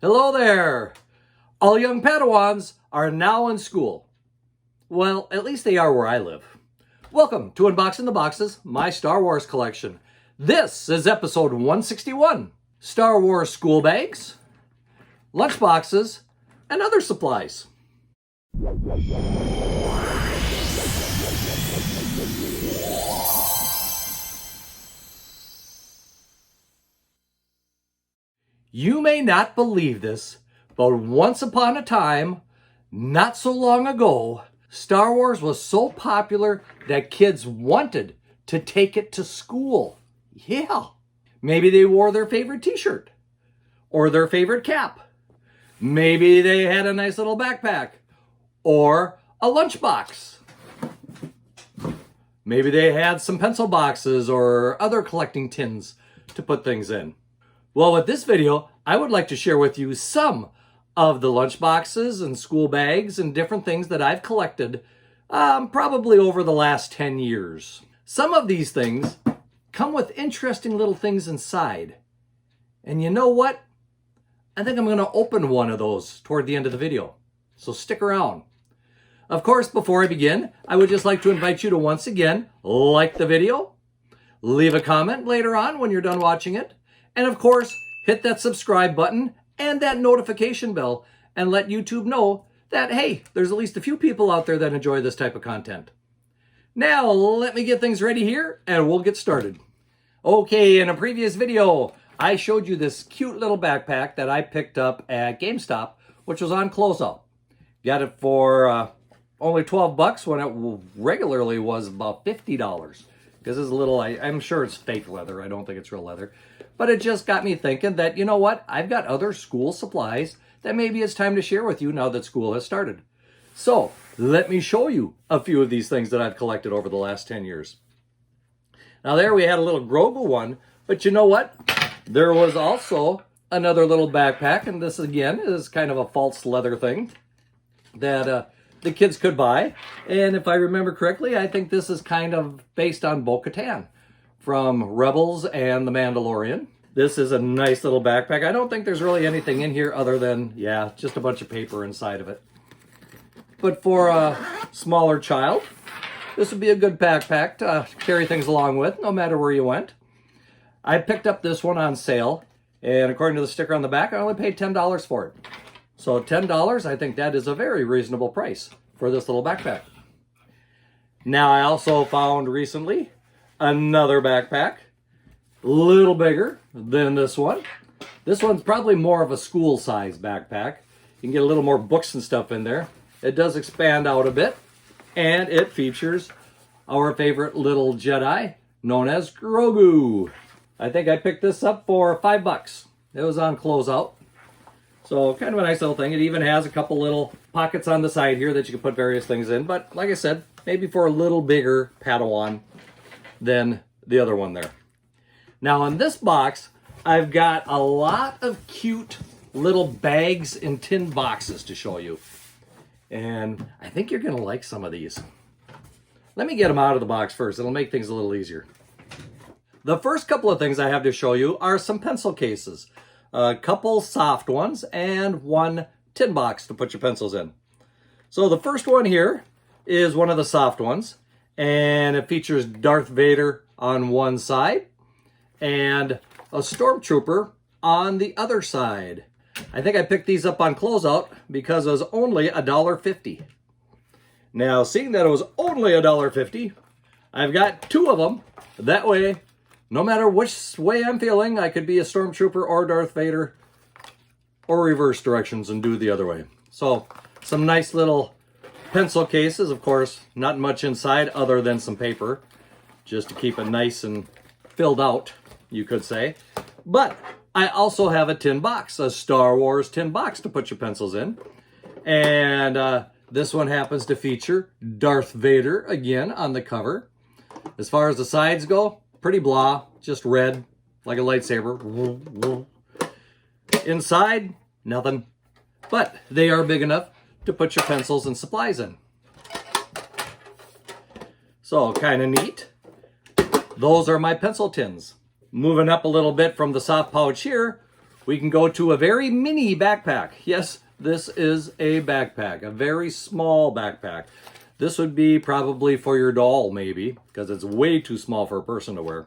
Hello there! All young padawans are now in school. Well, at least they are where I live. Welcome to Unboxing the Boxes, my Star Wars collection. This is episode 161. Star Wars school bags, lunch boxes, and other supplies. You may not believe this, but once upon a time, not so long ago, Star Wars was so popular that kids wanted to take it to school. Yeah. Maybe they wore their favorite t-shirt or their favorite cap. Maybe they had a nice little backpack or a lunchbox. Maybe they had some pencil boxes or other collecting tins to put things in. Well, with this video, I would like to share with you some of the lunch boxes and school bags and different things that I've collected probably over the last 10 years. Some of these things come with interesting little things inside. And you know what? I think I'm going to open one of those toward the end of the video. So stick around. Of course, before I begin, I would just like to invite you to once again like the video, leave a comment later on when you're done watching it, and of course, hit that subscribe button and that notification bell and let YouTube know that, hey, there's at least a few people out there that enjoy this type of content. Now, let me get things ready here and we'll get started. Okay, in a previous video, I showed you this cute little backpack that I picked up at GameStop, which was on closeout. Got it for only 12 bucks when it regularly was about $50. Because it's a little, I'm sure it's fake leather. I don't think it's real leather. But it just got me thinking that, you know what? I've got other school supplies that maybe it's time to share with you now that school has started. So let me show you a few of these things that I've collected over the last 10 years. Now there we had a little Grogu one, but you know what? There was also another little backpack, and this again is kind of a false leather thing that the kids could buy. And if I remember correctly, I think this is kind of based on Bo-Katan from Rebels and The Mandalorian. This is a nice little backpack. I don't think there's really anything in here other than, yeah, just a bunch of paper inside of it. But for a smaller child, this would be a good backpack to carry things along with, no matter where you went. I picked up this one on sale, and according to the sticker on the back, I only paid $10 for it. So $10, I think that is a very reasonable price for this little backpack. Now, I also found recently another backpack, a little bigger than this one. This one's probably more of a school size backpack. You can get a little more books and stuff in there. It does expand out a bit, and it features our favorite little Jedi known as Grogu. I think I picked this up for $5. It was on closeout. So kind of a nice little thing. It even has a couple little pockets on the side here that you can put various things in. But like I said, maybe for a little bigger Padawan than the other one there. Now in this box, I've got a lot of cute little bags and tin boxes to show you. And I think you're going to like some of these. Let me get them out of the box first. It'll make things a little easier. The first couple of things I have to show you are some pencil cases. A couple soft ones and one tin box to put your pencils in. So the first one here is one of the soft ones, and it features Darth Vader on one side and a stormtrooper on the other side. I think I picked these up on closeout because it was only $1.50. Now, seeing that it was only $1.50, I've got two of them. That way, no matter which way I'm feeling, I could be a stormtrooper or Darth Vader or reverse directions and do the other way. So some nice little pencil cases. Of course, not much inside other than some paper, just to keep it nice and filled out, you could say. But I also have a tin box, a Star Wars tin box to put your pencils in. And this one happens to feature Darth Vader again on the cover. As far as the sides go, pretty blah, just red, like a lightsaber. Inside, nothing. But they are big enough to put your pencils and supplies in. So, kind of neat. Those are my pencil tins. Moving up a little bit from the soft pouch here, we can go to a very mini backpack. Yes, this is a backpack, a very small backpack. This would be probably for your doll, maybe, because it's way too small for a person to wear.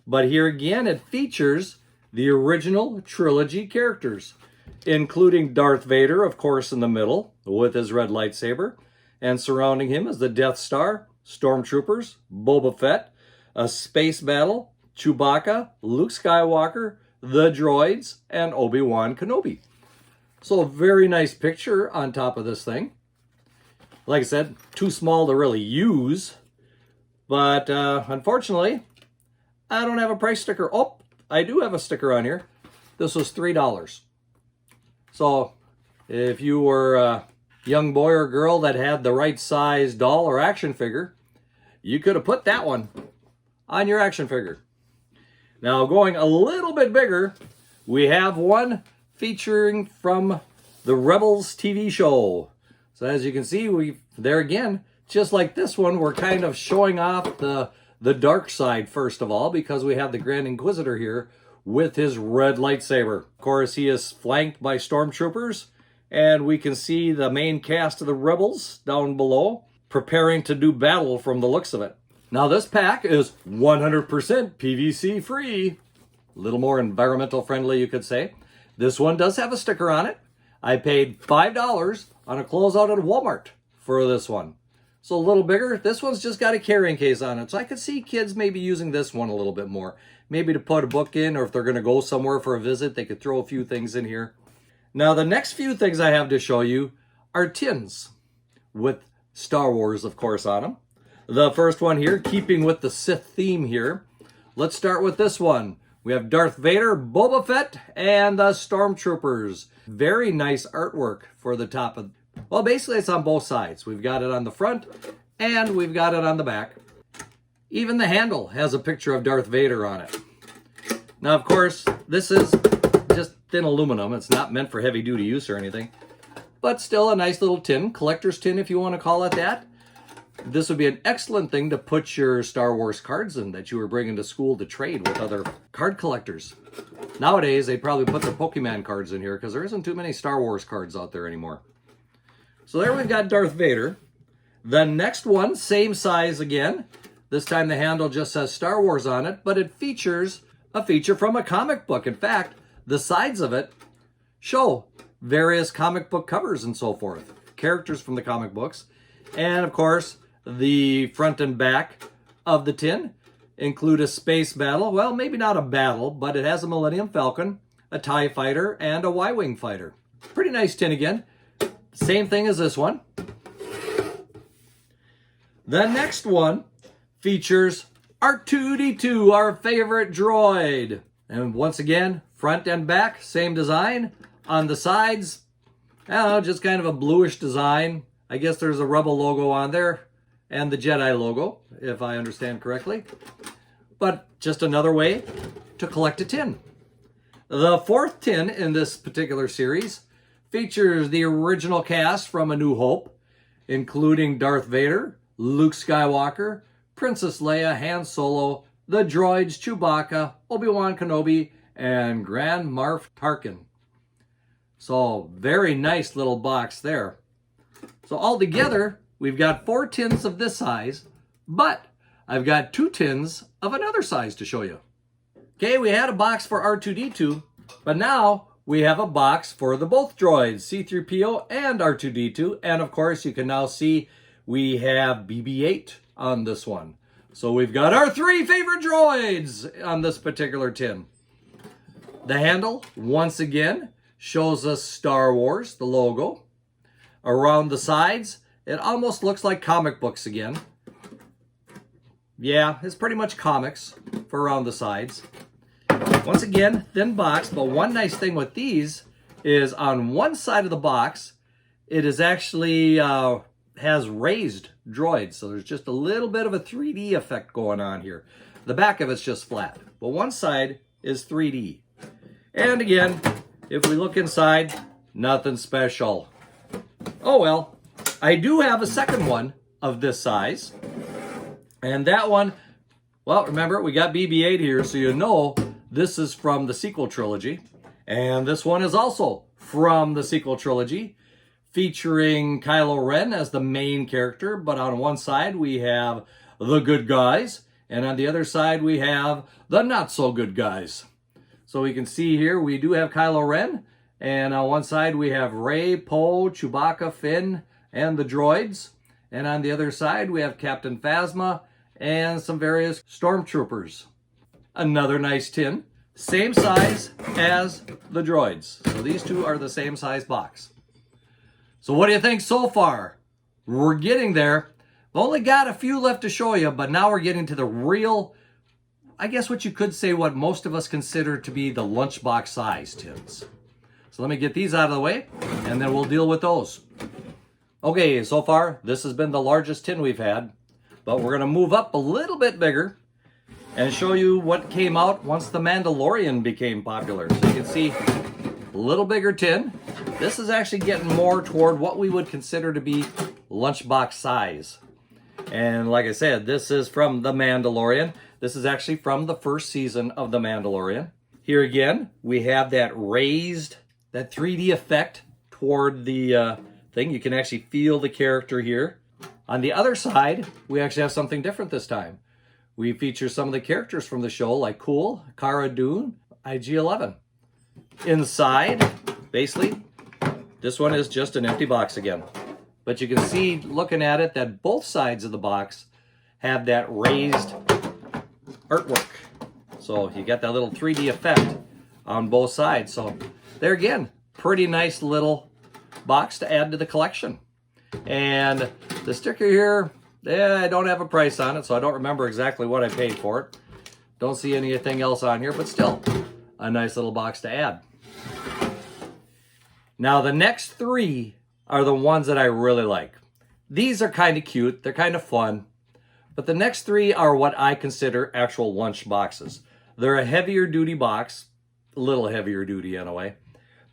But here again, it features the original trilogy characters, including Darth Vader, of course, in the middle with his red lightsaber. And surrounding him is the Death Star, Stormtroopers, Boba Fett, a space battle, Chewbacca, Luke Skywalker, the droids, and Obi-Wan Kenobi. So a very nice picture on top of this thing. Like I said, too small to really use. But unfortunately, I don't have a price sticker. Oh, I do have a sticker on here. This was $3. So if you were a young boy or girl that had the right size doll or action figure, you could have put that one on your action figure. Now going a little bit bigger, we have one featuring from the Rebels TV show. So as you can see, there again, just like this one, we're kind of showing off the dark side first of all, because we have the Grand Inquisitor here with his red lightsaber. Of course, he is flanked by stormtroopers, and we can see the main cast of the Rebels down below preparing to do battle from the looks of it. Now this pack is 100% PVC free. A little more environmental friendly, you could say. This one does have a sticker on it. I paid $5 on a closeout at Walmart for this one. So a little bigger. This one's just got a carrying case on it. So I could see kids maybe using this one a little bit more. Maybe to put a book in, or if they're going to go somewhere for a visit, they could throw a few things in here. Now the next few things I have to show you are tins with Star Wars, of course, on them. The first one here, keeping with the Sith theme here. Let's start with this one. We have Darth Vader, Boba Fett, and the Stormtroopers. Very nice artwork for the top of... Well, basically it's on both sides. We've got it on the front and we've got it on the back. Even the handle has a picture of Darth Vader on it. Now, of course, this is just thin aluminum. It's not meant for heavy duty use or anything, but still a nice little tin, collector's tin if you want to call it that. This would be an excellent thing to put your Star Wars cards in that you were bringing to school to trade with other card collectors. Nowadays, they'd probably put the Pokemon cards in here because there isn't too many Star Wars cards out there anymore. So there we've got Darth Vader. The next one, same size again. This time the handle just says Star Wars on it, but it features a feature from a comic book. In fact, the sides of it show various comic book covers and so forth. Characters from the comic books. And of course, the front and back of the tin include a space battle. Well, maybe not a battle, but it has a Millennium Falcon, a TIE fighter, and a Y-Wing fighter. Pretty nice tin again. Same thing as this one. The next one features R2-D2, our favorite droid. And once again, front and back, same design. On the sides, I don't know, just kind of a bluish design. I guess there's a Rebel logo on there and the Jedi logo, if I understand correctly. But just another way to collect a tin. The fourth tin in this particular series features the original cast from A New Hope, including Darth Vader, Luke Skywalker, Princess Leia, Han Solo, the droids, Chewbacca, Obi-Wan Kenobi, and Grand Moff Tarkin. So very nice little box there. So altogether, we've got 4 tins of this size, but I've got 2 tins of another size to show you. Okay, we had a box for R2-D2, but now we have a box for the both droids, C-3PO and R2-D2. And of course, you can now see we have BB-8 on this one. So we've got our 3 favorite droids on this particular tin. The handle, once again, shows us Star Wars, the logo. Around the sides, it almost looks like comic books again. Yeah, it's pretty much comics for around the sides. Once again, thin box, but one nice thing with these is on one side of the box, it is actually has raised droids. So there's just a little bit of a 3D effect going on here. The back of it's just flat, but one side is 3D. And again, if we look inside, nothing special. Oh well, I do have a second one of this size. And that one, well, remember, we got BB-8 here, so you know this is from the sequel trilogy. And this one is also from the sequel trilogy, featuring Kylo Ren as the main character, but on one side we have the good guys, and on the other side we have the not so good guys. So we can see here we do have Kylo Ren, and on one side we have Rey, Poe, Chewbacca, Finn, and the droids. And on the other side we have Captain Phasma and some various stormtroopers. Another nice tin, same size as the droids. So these two are the same size box. So what do you think so far? We're getting there. I've only got a few left to show you, but now we're getting to the real, I guess what you could say what most of us consider to be the lunchbox size tins. So let me get these out of the way, and then we'll deal with those. Okay, so far, this has been the largest tin we've had, but we're gonna move up a little bit bigger and show you what came out once The Mandalorian became popular. So you can see a little bigger tin. This is actually getting more toward what we would consider to be lunchbox size. And like I said, this is from The Mandalorian. This is actually from the first season of The Mandalorian. Here again, we have that raised, that 3D effect toward the thing. You can actually feel the character here. On the other side, we actually have something different this time. We feature some of the characters from the show, like Cool, Cara Dune, IG-11. Inside, basically, this one is just an empty box again. But you can see, looking at it, that both sides of the box have that raised artwork. So you got that little 3D effect on both sides. So there again, pretty nice little box to add to the collection. And the sticker here, I don't have a price on it, so I don't remember exactly what I paid for it. Don't see anything else on here, but still a nice little box to add. Now the next three are the ones that I really like. These are kind of cute, they're kind of fun, but the next three are what I consider actual lunch boxes. They're a heavier duty box, a little heavier duty anyway,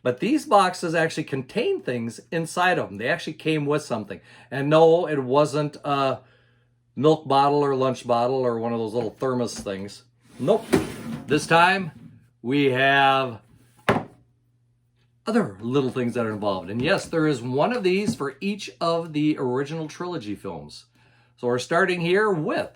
but these boxes actually contain things inside of them. They actually came with something. And no, it wasn't a milk bottle or lunch bottle or one of those little thermos things. Nope. This time we have other little things that are involved. And yes, there is one of these for each of the original trilogy films. So we're starting here with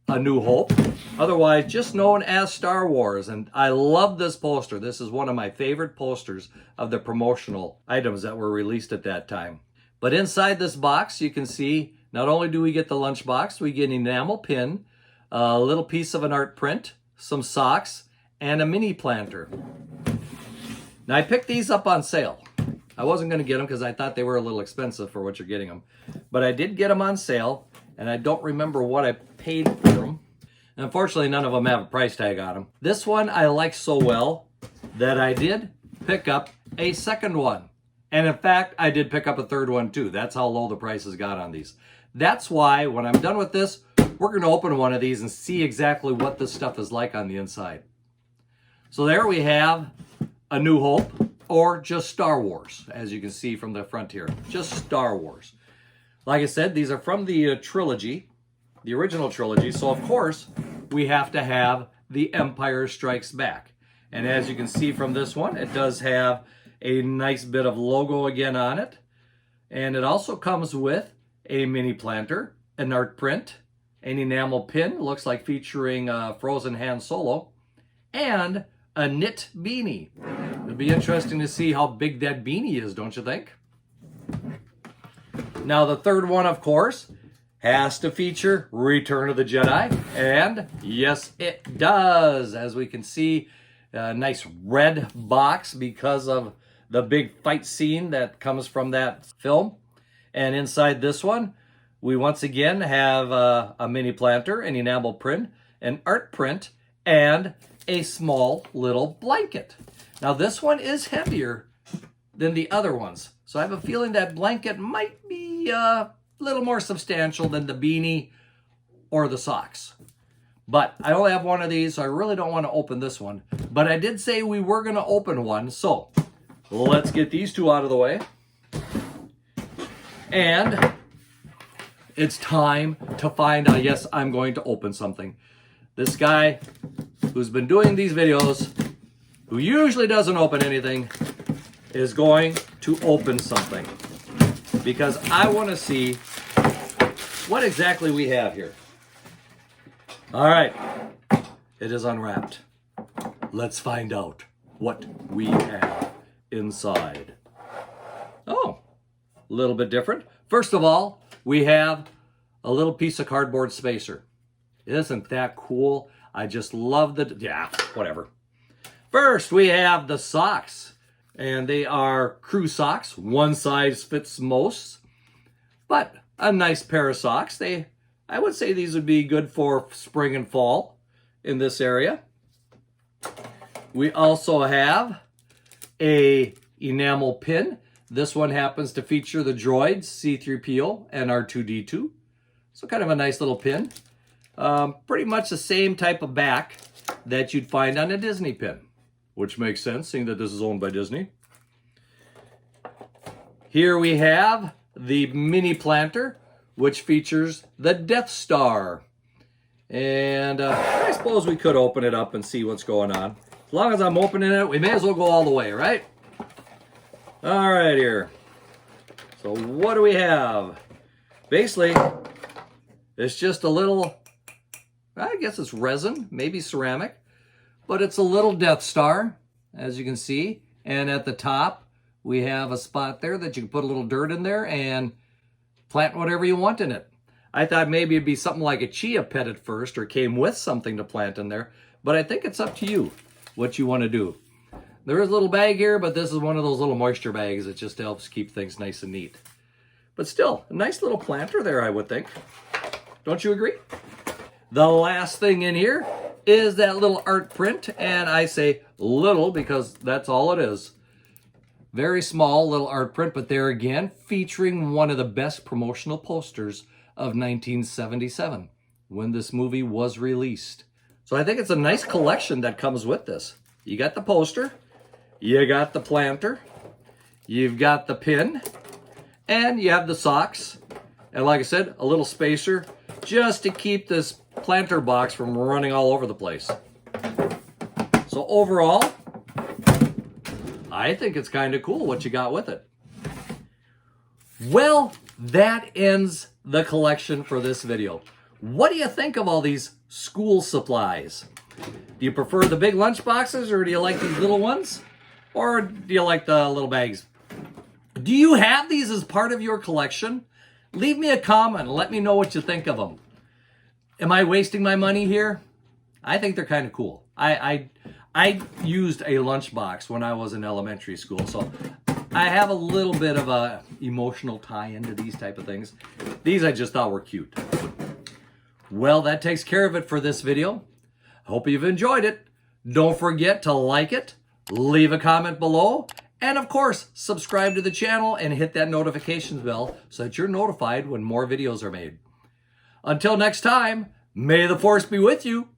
A New Hope, otherwise just known as Star Wars. And I love this poster. This is one of my favorite posters of the promotional items that were released at that time. But inside this box, you can see not only do we get the lunch box, we get an enamel pin, a little piece of an art print, some socks, and a mini planter. Now I picked these up on sale. I wasn't going to get them because I thought they were a little expensive for what you're getting them. But I did get them on sale, and I don't remember what I paid for them. And unfortunately, none of them have a price tag on them. This one I like so well that I did pick up a second one. And in fact, I did pick up a third one too. That's how low the prices got on these. That's why when I'm done with this, we're going to open one of these and see exactly what this stuff is like on the inside. So there we have A New Hope, or just Star Wars, as you can see from the front here. Just Star Wars. Like I said, these are from the trilogy, the original trilogy, so of course we have to have The Empire Strikes Back. And as you can see from this one, it does have a nice bit of logo again on it. And it also comes with a mini planter, an art print, an enamel pin, looks like featuring Frozen Han Solo, and a knit beanie. It'll be interesting to see how big that beanie is, don't you think? Now the third one, of course, has to feature Return of the Jedi, and yes, it does. As we can see, a nice red box because of the big fight scene that comes from that film. And inside this one, we once again have a mini planter, an enamel print, an art print, and a small little blanket. Now this one is heavier than the other ones, so I have a feeling that blanket might be a little more substantial than the beanie or the socks. But I only have one of these, so I really don't want to open this one. But I did say we were going to open one, so let's get these two out of the way. And it's time to find out. Yes, I'm going to open something. This guy who's been doing these videos, who usually doesn't open anything, is going to open something. Because I want to see what exactly we have here. All right, it is unwrapped. Let's find out what we have inside. Oh, a little bit different. First of all, we have a little piece of cardboard spacer. Isn't that cool? I just love the, yeah, whatever. First, we have the socks, and they are crew socks. One size fits most, but a nice pair of socks. I would say these would be good for spring and fall in this area. We also have a enamel pin. This one happens to feature the droids C-3PO and R2-D2. So kind of a nice little pin. Pretty much the same type of back that you'd find on a Disney pin, which makes sense seeing that this is owned by Disney. Here we have the mini planter, which features the Death Star. And I suppose we could open it up and see what's going on. As long as I'm opening it, we may as well go all the way, right? All right, here. So what do we have? Basically, it's just a little, I guess it's resin, maybe ceramic, but it's a little Death Star, as you can see. And at the top, we have a spot there that you can put a little dirt in there and plant whatever you want in it. I thought maybe it'd be something like a chia pet at first, or came with something to plant in there, but I think it's up to you what you want to do. There is a little bag here, but this is one of those little moisture bags that just helps keep things nice and neat. But still, a nice little planter there, I would think. Don't you agree? The last thing in here is that little art print, and I say little because that's all it is. Very small little art print, but there again, featuring one of the best promotional posters of 1977, when this movie was released. So I think it's a nice collection that comes with this. You got the poster, you got the planter, you've got the pin, and you have the socks. And like I said, a little spacer just to keep this planter box from running all over the place. So overall, I think it's kind of cool what you got with it. Well, that ends the collection for this video. What do you think of all these school supplies? Do you prefer the big lunch boxes, or do you like these little ones? Or do you like the little bags? Do you have these as part of your collection? Leave me a comment and let me know what you think of them. Am I wasting my money here? I think they're kind of cool. I used a lunchbox when I was in elementary school, so I have a little bit of a emotional tie into these type of things. These I just thought were cute. Well, that takes care of it for this video. Hope you've enjoyed it. Don't forget to like it, leave a comment below, and of course, subscribe to the channel and hit that notifications bell so that you're notified when more videos are made. Until next time, may the force be with you,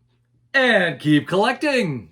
and keep collecting!